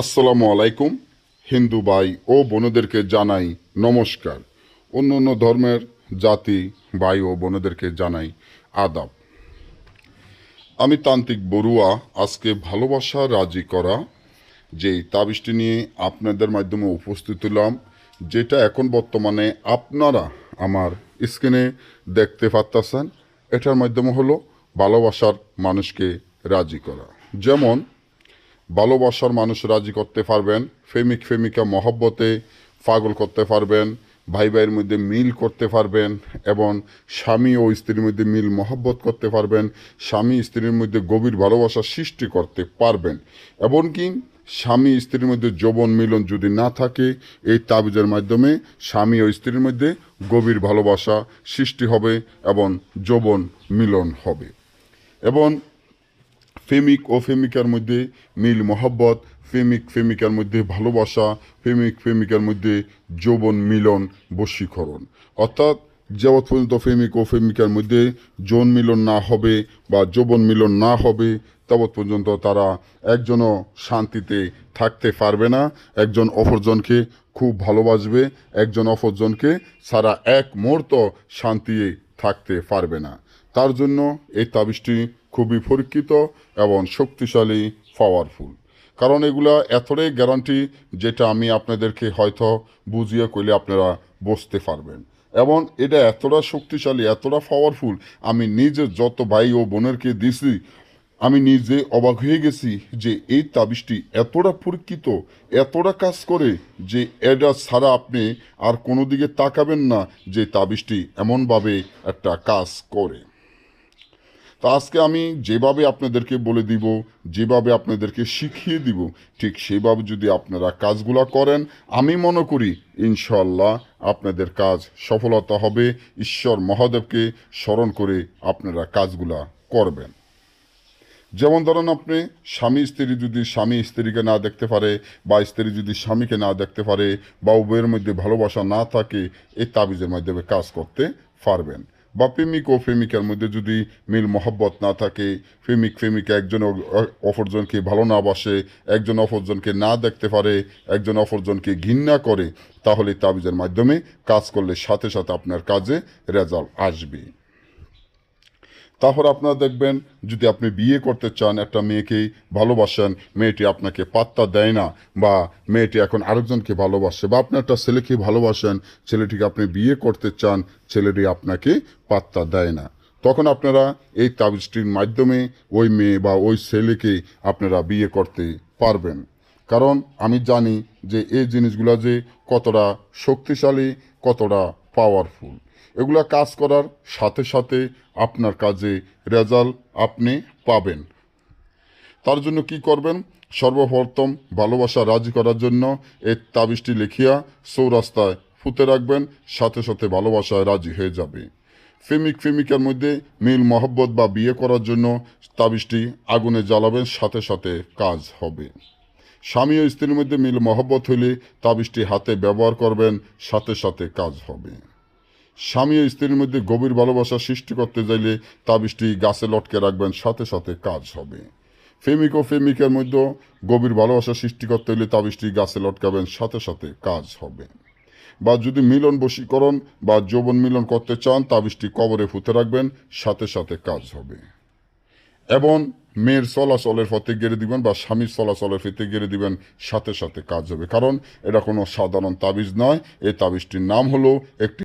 আসসালামু আলাইকুম। হিন্দু ভাই ও বোনদেরকে জানাই নমস্কার। অন্য অন্য ধর্মের জাতি ভাই ও বোনদেরকে জানাই আদাব। আমি তান্ত্রিক বড়ুয়া আজকে ভালোবাসা রাজি করা যে তাবিজটি নিয়ে আপনাদের মাধ্যমে উপস্থিত হলাম, যেটা এখন বর্তমানে আপনারা আমার স্ক্রিনে দেখতে পাচ্ছেন। এটার মাধ্যমে হলো ভালোবাসার মানুষকে রাজি করা। যেমন ভালোবাসার মানুষ রাজি করতে পারবেন, প্রেমিকা মহব্বতে পাগল করতে পারবেন, ভাই ভাইয়ের মধ্যে মিল করতে পারবেন এবং স্বামী ও স্ত্রীর মধ্যে মিল মহব্বত করতে পারবেন, স্বামী স্ত্রীর মধ্যে গভীর ভালোবাসা সৃষ্টি করতে পারবেন। এমনকি স্বামী স্ত্রীর মধ্যে যৌবন মিলন যদি না থাকে, এই তাবিজের মাধ্যমে স্বামী ও স্ত্রীর মধ্যে গভীর ভালোবাসা সৃষ্টি হবে এবং যৌবন মিলন হবে। এবং প্রেমিকার মধ্যে মিল মহব্বত, প্রেমিকার মধ্যে ভালোবাসা, প্রেমিকার মধ্যে যৌবন মিলন, বশীকরণ। অর্থাৎ যাবৎ পর্যন্ত প্রেমিকার মধ্যে যৌন মিলন না হবে বা যৌবন মিলন না হবে, তাবৎ পর্যন্ত তারা একজনও শান্তিতে থাকতে পারবে না। একজন অপরজনকে খুব ভালোবাসবে, একজন অপরজনকে সারা এক মুহূর্ত শান্তিতে থাকতে পারবে না। তার জন্য এই তাবিজটি খুবই পরীক্ষিত এবং শক্তিশালী, পাওয়ারফুল। কারণ এগুলা এতটাই গ্যারান্টি, যেটা আমি আপনাদেরকে হয়তো বুঝিয়ে কইলে আপনারা বুঝতে পারবেন। এবং এটা এতটা শক্তিশালী, এতটা পাওয়ারফুল, আমি নিজে যত ভাই ও বোনেরকে দিছি, আমি নিজে অবাক হয়ে গেছি যে এই তাবিজটি এতটা পরীক্ষিত, এতটা কাজ করে যে এটা ছাড়া আপনি আর কোনো দিকে তাকাবেন না যে তাবিজটি এমনভাবে একটা কাজ করে। তো আজকে আমি যেভাবে আপনাদেরকে বলে দিব, যেভাবে আপনাদেরকে শিখিয়ে দিব, ঠিক সেভাবে যদি আপনারা কাজগুলো করেন, আমি মনে করি ইনশাল্লাহ আপনাদের কাজ সফলতা হবে। ঈশ্বর মহাদেবকে স্মরণ করে আপনারা কাজগুলা করবেন। যেমন ধরেন, আপনি স্বামী স্ত্রীকে না দেখতে পারে, বা স্ত্রী যদি স্বামীকে না দেখতে পারে, বা উভয়ের মধ্যে ভালোবাসা না থাকে, এই তাবিজের মাধ্যমে কাজ করতে পারবেন। বা প্রেমিকার মধ্যে যদি মিল মহব্বত না থাকে, প্রেমিকা একজন অপরজনকে ভালো না বাসে, একজন অপরজনকে না দেখতে পারে, একজন অপরজনকে ঘৃণা করে, তাহলে তাবিজের মাধ্যমে কাজ করলে সাথে সাথে আপনার কাজে রেজাল্ট আসবে। তারপর আপনারা দেখবেন, যদি আপনি বিয়ে করতে চান, একটা মেয়েকে ভালোবাসেন, মেয়েটি আপনাকে পাত্তা দেয় না, বা মেয়েটি এখন আরেকজনকে ভালোবাসে, বা আপনি একটা ছেলেকে ভালোবাসেন, ছেলেটিকে আপনি বিয়ে করতে চান, ছেলেটি আপনাকে পাত্তা দেয় না, তখন আপনারা এই তাবিজটির মাধ্যমে ওই মেয়ে বা ওই ছেলেকে আপনারা বিয়ে করতে পারবেন। কারণ আমি জানি যে এই জিনিসগুলো যে কতটা শক্তিশালী, কতটা পাওয়ারফুল। এগুলা কাজ করার সাথে সাথে আপনার কাজে রেজাল্ট আপনি পাবেন। তার জন্য কি করবেন? সর্বপ্রথম ভালোবাসা রাজি করার জন্য এই তাবিজটি লিখিয়া চৌরাস্তায় ফুতে রাখবেন, সাথে সাথে ভালোবাসায় রাজি হয়ে যাবে। প্রেমিকার মধ্যে মিল মহব্বত বা বিয়ে করার জন্য তাবিজটি আগুনে জ্বালাবেন, সাথে সাথে কাজ হবে। স্বামী ও স্ত্রীর মধ্যে মিল মহব্বত হইলে তাবিজটি হাতে ব্যবহার করবেন, সাথে সাথে কাজ হবে। স্বামী ও স্ত্রীর মধ্যে গভীর ভালোবাসা সৃষ্টি করতে চাইলে তাবিজটি গাছে লটকে রাখবেন, সাথে সাথে কাজ হবে। প্রেমিকার মধ্যে গভীর ভালোবাসা সৃষ্টি করতে হলে তাবিজটি গাছে লটকাবেন, সাথে সাথে কাজ হবে। বা যদি মিলন বশীকরণ বা যৌবন মিলন করতে চান, তাবিজটি কবরে ফুতে রাখবেন, সাথে সাথে কাজ হবে। এবং মেয়ের চলাচলের পথে গেড়ে দিবেন, বা স্বামীর চলাচলের পথে গেড়ে দিবেন, সাথে সাথে কাজ হবে। কারণ এটা কোনো সাধারণ তাবিজ নয়, এই তাবিজটির নাম হলো একটি